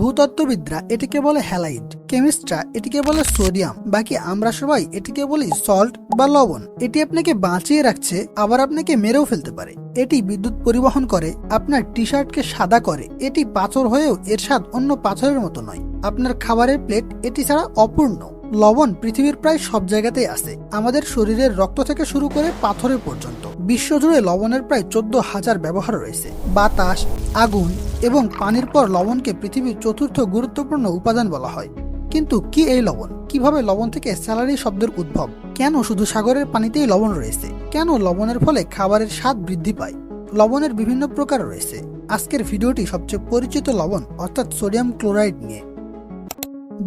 ভূতত্ত্ববিদরা এটিকে বলে হ্যালাইড, কেমিস্টরা এটিকে বলে সোডিয়াম, বাকি আমরা সবাই এটিকে বলি সল্ট বা লবণ। এটি আপনাকে বাঁচিয়ে রাখছে, আবার আপনাকে মেরেও ফেলতে পারে। এটি বিদ্যুৎ পরিবহন করে, আপনার টি শার্টকে সাদা করে। এটি পাথর হয়েও এর স্বাদ অন্য পাথরের মতো নয়। আপনার খাবারের প্লেট এটি ছাড়া অপূর্ণ। লবণ পৃথিবীর প্রায় সব জায়গাতেই আছে, আমাদের শরীরের রক্ত থেকে শুরু করে পাথরে পর্যন্ত। বিশ্বজুড়ে লবণের প্রায় 14,000 ব্যবহার রয়েছে। বাতাস, আগুন এবং পানির পর লবণকে পৃথিবীর চতুর্থ গুরুত্বপূর্ণ উপাদান বলা হয়। কিন্তু কি এই লবণ? কিভাবে লবণ থেকে স্যালারি শব্দের উদ্ভব? কেন শুধু সাগরের পানিতেই লবণ রয়েছে? কেন লবণের ফলে খাবারের স্বাদ বৃদ্ধি পায়? লবণের বিভিন্ন প্রকার রয়েছে। আজকের ভিডিওটি সবচেয়ে পরিচিত লবণ অর্থাৎ সোডিয়াম ক্লোরাইড নিয়ে।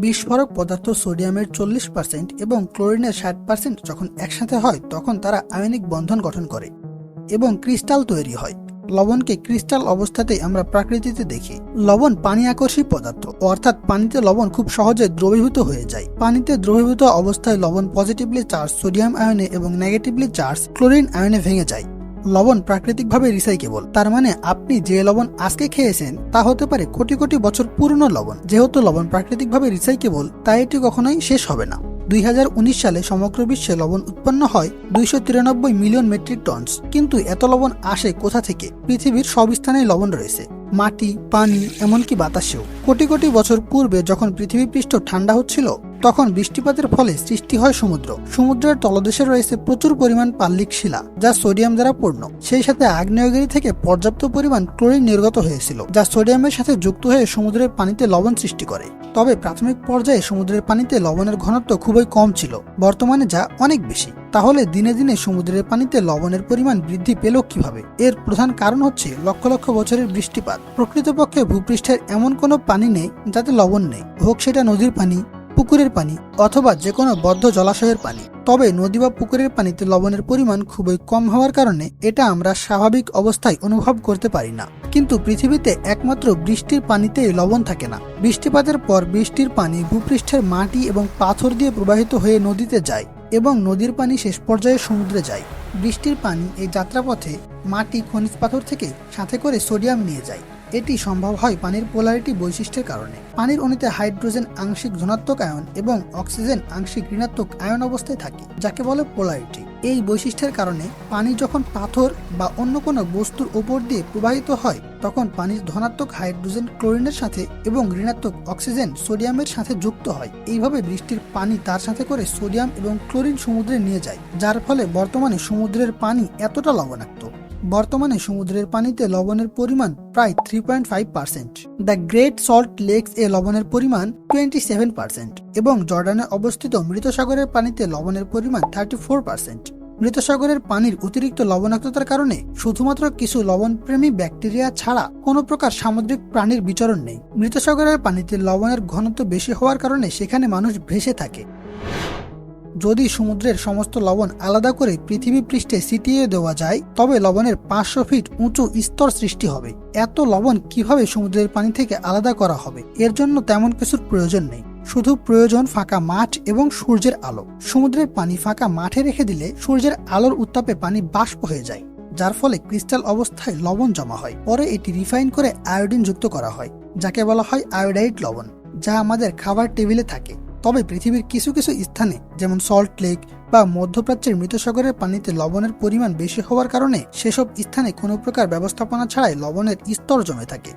বিস্ফোরক পদার্থ সোডিয়ামের 40% এবং ক্লোরিনের 60% যখন একসাথে হয় তখন তারা আয়নিক বন্ধন গঠন করে এবং ক্রিস্টাল তৈরি হয়। লবণকে ক্রিস্টাল অবস্থাতেই আমরা প্রকৃতিতে দেখি। লবণ পানি আকর্ষী পদার্থ, অর্থাৎ পানিতে লবণ খুব সহজে দ্রবীভূত হয়ে যায়। পানিতে দ্রবীভূত অবস্থায় লবণ পজিটিভলি চার্জ সোডিয়াম আয়নে এবং নেগেটিভলি চার্জ ক্লোরিন আয়নে ভেঙে যায়। লবণ প্রাকৃতিকভাবে রিসাইকেবল, তার মানে আপনি যে লবণ আজকে খেয়েছেন তা হতে পারে কোটি কোটি বছর পুরনো লবণ। যেহেতু লবণ প্রাকৃতিকভাবে রিসাইকেবল, তাই এটি কখনোই শেষ হবে না। 2019 সালে সমগ্র বিশ্বে লবণ উৎপন্ন হয় 293 মিলিয়ন মেট্রিক টনস। কিন্তু এত লবণ আসে কোথা থেকে? পৃথিবীর সব স্থানেই লবণ রয়েছে, মাটি, পানি, এমনকি বাতাসেও। কোটি কোটি বছর পূর্বে যখন পৃথিবী পৃষ্ঠ ঠান্ডা হচ্ছিল, তখন বৃষ্টিপাতের ফলে সৃষ্টি হয় সমুদ্র। সমুদ্রের তলদেশে রয়েছে প্রচুর পরিমাণ পাললিক শিলা, যা সোডিয়াম দ্বারা পূর্ণ। সেই সাথে আগ্নেয়গিরি থেকে পর্যাপ্ত পরিমাণ ক্লোরিন নির্গত হয়েছিল, যা সোডিয়ামের সাথে যুক্ত হয়ে সমুদ্রের পানিতে লবণ সৃষ্টি করে। তবে প্রাথমিক পর্যায়ে সমুদ্রের পানিতে লবণের ঘনত্ব খুবই কম ছিল, বর্তমানে যা অনেক বেশি। তাহলে দিনে দিনে সমুদ্রের পানিতে লবণের পরিমাণ বৃদ্ধি পেল কিভাবে? এর প্রধান কারণ হচ্ছে লক্ষ লক্ষ বছরের বৃষ্টিপাত। প্রকৃতপক্ষে ভূপৃষ্ঠের এমন কোনো পানি নেই যাতে লবণ নেই, হোক সেটা নদীর পানি, পুকুরের পানি অথবা যে কোনো বদ্ধ জলাশয়ের পানি। তবে নদী বা পুকুরের পানিতে লবণের পরিমাণ খুবই কম হওয়ার কারণে এটা আমরা স্বাভাবিক অবস্থায় অনুভব করতে পারি না। কিন্তু পৃথিবীতে একমাত্র বৃষ্টির পানিতেই লবণ থাকে না। বৃষ্টিপাতের পর বৃষ্টির পানি ভূপৃষ্ঠের মাটি এবং পাথর দিয়ে প্রবাহিত হয়ে নদীতে যায় এবং নদীর পানি শেষ পর্যায়ে সমুদ্রে যায়। বৃষ্টির পানি এই যাত্রাপথে মাটি, খনিজ পাথর থেকে সাথে করে সোডিয়াম নিয়ে যায়। এটি সম্ভব হয় পানির পোলারিটি বৈশিষ্ট্যের কারণে। পানির অণুতে হাইড্রোজেন আংশিক ধনাত্মক আয়ন এবং অক্সিজেন আংশিক ঋণাত্মক আয়ন অবস্থায় থাকে, যাকে বলে পোলারিটি। এই বৈশিষ্ট্যের কারণে পানি যখন পাথর বা অন্য কোনো বস্তুর উপর দিয়ে প্রবাহিত হয়, তখন পানির ধনাত্মক হাইড্রোজেন ক্লোরিনের সাথে এবং ঋণাত্মক অক্সিজেন সোডিয়ামের সাথে যুক্ত হয়। এইভাবে বৃষ্টির পানি তার সাথে করে সোডিয়াম এবং ক্লোরিন সমুদ্রে নিয়ে যায়, যার ফলে বর্তমানে সমুদ্রের পানি এতটা লবণাক্ত। বর্তমানে সমুদ্রের পানিতে লবণের পরিমাণ প্রায় 3.5%। দ্য গ্রেট সল্ট লেকস এ লবণের পরিমাণ 27% এবং জর্ডানে অবস্থিত মৃত সাগরের পানিতে লবণের পরিমাণ 34%। মৃত সাগরের পানির অতিরিক্ত লবণাক্ততার কারণে শুধুমাত্র কিছু লবণপ্রেমী ব্যাকটেরিয়া ছাড়া কোনো প্রকার সামুদ্রিক প্রাণীর বিচরণ নেই। মৃত সাগরের পানিতে লবণের ঘনত্ব বেশি হওয়ার কারণে সেখানে মানুষ ভেসে থাকে। যদি সমুদ্রের সমস্ত লবণ আলাদা করে পৃথিবী পৃষ্ঠে ছিটিয়ে দেওয়া যায়, তবে লবণের 500 ফিট উঁচু স্তর সৃষ্টি হবে। এত লবণ কিভাবে সমুদ্রের পানি থেকে আলাদা করা হবে? এর জন্য তেমন কিছুর প্রয়োজন নেই, শুধু প্রয়োজন ফাঁকা মাঠ এবং সূর্যের আলো। সমুদ্রের পানি ফাঁকা মাঠে রেখে দিলে সূর্যের আলোর উত্তাপে পানি বাষ্প হয়ে যায়, যার ফলে ক্রিস্টাল অবস্থায় লবণ জমা হয়। পরে এটি রিফাইন করে আয়োডিন যুক্ত করা হয়, যাকে বলা হয় আয়োডাইড লবণ, যা আমাদের খাবার টেবিলে থাকে। তবে পৃথিবীর কিছু কিছু স্থানে, যেমন সল্ট লেক বা মধ্যপ্রাচ্যের মৃত সাগরের পানিতে লবণের পরিমাণ বেশি হওয়ার কারণে সেসব স্থানে কোনো প্রকার ব্যবস্থাপনা ছাড়াই লবণের স্তর জমে থাকে।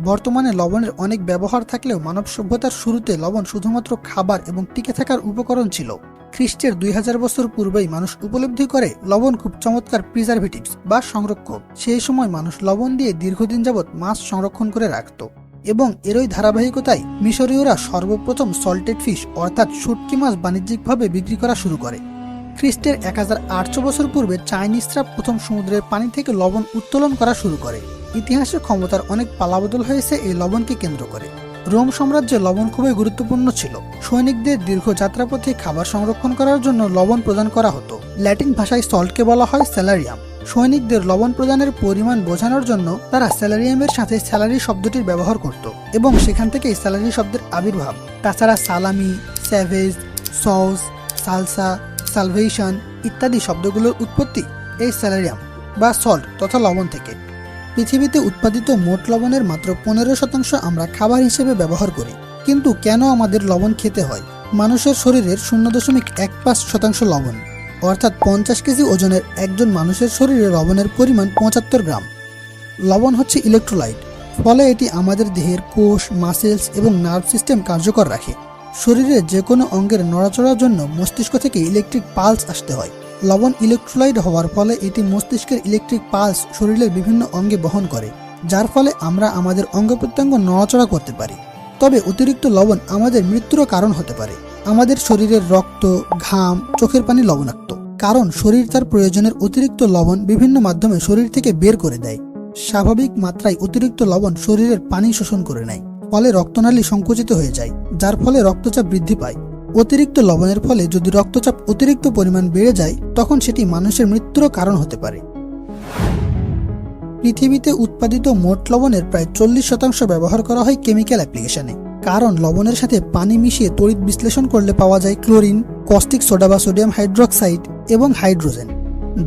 বর্তমানে লবণের অনেক ব্যবহার থাকলেও মানব সভ্যতার শুরুতে লবণ শুধুমাত্র খাবার এবং টিকে থাকার উপকরণ ছিল। খ্রিস্টের 2000 বছর পূর্বেই মানুষ উপলব্ধি করে লবণ খুব চমৎকার প্রিজারভেটিভস বা সংরক্ষক। সেই সময় মানুষ লবণ দিয়ে দীর্ঘদিন যাবৎ মাছ সংরক্ষণ করে রাখত এবং এরই ধারাবাহিকতায় মিশরীয়রা সর্বপ্রথম সল্টেড ফিশ অর্থাৎ শুটকি মাছ বাণিজ্যিকভাবে বিক্রি করা শুরু করে। খ্রিস্টের 1800 বছর পূর্বে চাইনিজরা প্রথম সমুদ্রের পানি থেকে লবণ উত্তোলন করা শুরু করে। ইতিহাসে ক্ষমতার অনেক পালাবদল হয়েছে এই লবণকে কেন্দ্র করে। রোম সাম্রাজ্যে লবণ খুবই গুরুত্বপূর্ণ ছিল। সৈনিকদের দীর্ঘ যাত্রাপথে খাবার সংরক্ষণ করার জন্য লবণ প্রদান করা হতো। ল্যাটিন ভাষায় সল্টকে বলা হয় স্যালারিয়াম। সৈনিকদের লবণ প্রদানের পরিমাণ বোঝানোর জন্য তারা স্যালারিয়ামের সাথে স্যালারি শব্দটির ব্যবহার করত এবং সেখান থেকেই স্যালারি শব্দের আবির্ভাব। তাছাড়া সালামি, স্যাভেজ, সস, সালসা, সালভেশন ইত্যাদি শব্দগুলোর উৎপত্তি এই স্যালারিয়াম বা সল্ট তথা লবণ থেকে। পৃথিবীতে উৎপাদিত মোট লবণের মাত্র 15% আমরা খাবার হিসেবে ব্যবহার করি। কিন্তু কেন আমাদের লবণ খেতে হয়? মানুষের শরীরের 0.15% লবণ, অর্থাৎ 50 কেজি ওজনের একজন মানুষের শরীরে লবণের পরিমাণ 75 গ্রাম। লবণ হচ্ছে ইলেকট্রোলাইট, ফলে এটি আমাদের দেহের কোষ, মাসেলস এবং নার্ভ সিস্টেম কার্যকর রাখে। শরীরের যে কোনো অঙ্গের নড়াচড়ার জন্য মস্তিষ্ক থেকে ইলেকট্রিক পালস আসতে হয়। লবণ ইলেকট্রোলাইট হওয়ার ফলে এটি মস্তিষ্কের ইলেকট্রিক পালস শরীরের বিভিন্ন অঙ্গে বহন করে, যার ফলে আমরা আমাদের অঙ্গ প্রত্যঙ্গ নড়াচড়া করতে পারি। তবে অতিরিক্ত লবণ আমাদের মৃত্যুরও কারণ হতে পারে। আমাদের শরীরের রক্ত, ঘাম, চোখের পানি লবণাক্ত, কারণ শরীর তার প্রয়োজনের অতিরিক্ত লবণ বিভিন্ন মাধ্যমে শরীর থেকে বের করে দেয়। স্বাভাবিক মাত্রায় অতিরিক্ত লবণ শরীরের পানি শোষণ করে নেয়, ফলে রক্তনালী সংকুচিত হয়ে যায়, যার ফলে রক্তচাপ বৃদ্ধি পায়। অতিরিক্ত লবণের ফলে যদি রক্তচাপ অতিরিক্ত পরিমাণ বেড়ে যায়, তখন সেটি মানুষের মৃত্যুরও কারণ হতে পারে। পৃথিবীতে উৎপাদিত মোট লবণের প্রায় 40% ব্যবহার করা হয় কেমিক্যাল অ্যাপ্লিকেশনে, কারণ লবণের সাথে পানি মিশিয়ে তড়িৎ বিশ্লেষণ করলে পাওয়া যায় ক্লোরিন, কস্টিক সোডা বা সোডিয়াম হাইড্রোক্সাইড এবং হাইড্রোজেন,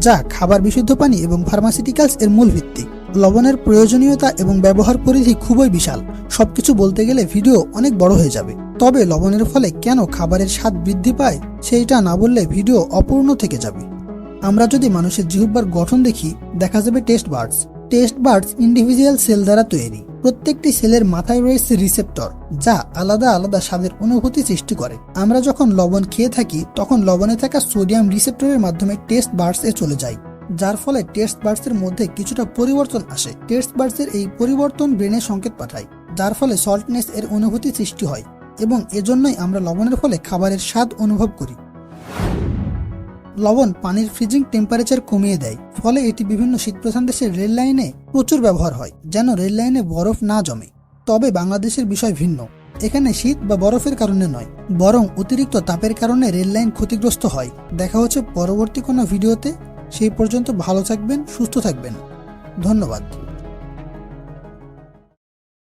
যা খাবার, বিশুদ্ধ পানি এবং ফার্মাসিউটিক্যালস এর মূল ভিত্তি। লবণের প্রয়োজনীয়তা এবং ব্যবহার পরিধি খুবই বিশাল। সবকিছু বলতে গেলে ভিডিও অনেক বড় হয়ে যাবে। তবে লবণের ফলে কেন খাবারের স্বাদ বৃদ্ধি পায় সেইটা না বললে ভিডিও অপূর্ণ থেকে যাবে। আমরা যদি মানুষের জিহ্বার গঠন দেখি, দেখা যাবে test buds. Test buds individual cell দ্বারা তৈরি। প্রত্যেকটি সেলের মাথায় রয়েছে রিসেপ্টর, যা আলাদা আলাদা স্বাদের অনুভূতি সৃষ্টি করে। আমরা যখন লবণ খেয়ে থাকি, তখন লবণে থাকা সোডিয়াম রিসেপ্টরের মাধ্যমে টেস্ট বাডস এ চলে যায়, যার ফলে টেস্ট বাডস এর মধ্যে কিছুটা পরিবর্তন আসে। টেস্ট বাডস এর এই পরিবর্তন ব্রেনে সংকেত পাঠায়, যার ফলে সল্টনেস এর অনুভূতি সৃষ্টি হয়, এবং এজন্যই আমরা লবণের ফলে খাবারের স্বাদ অনুভব করি। লবণ পানির ফ্রিজিং টেম্পারেচার কমিয়ে দেয়, ফলে এটি বিভিন্ন শীতপ্রধান দেশের রেল লাইনে প্রচুর ব্যবহার হয়, যেন রেল লাইনে বরফ না জমে। তবে বাংলাদেশের বিষয় ভিন্ন। এখানে শীত বা বরফের কারণে নয়, বরং অতিরিক্ত তাপের কারণে রেল লাইন ক্ষতিগ্রস্ত হয়। দেখা হচ্ছে পরবর্তী কোনো ভিডিওতে। সেই পর্যন্ত ভালো থাকবেন, সুস্থ থাকবেন। ধন্যবাদ।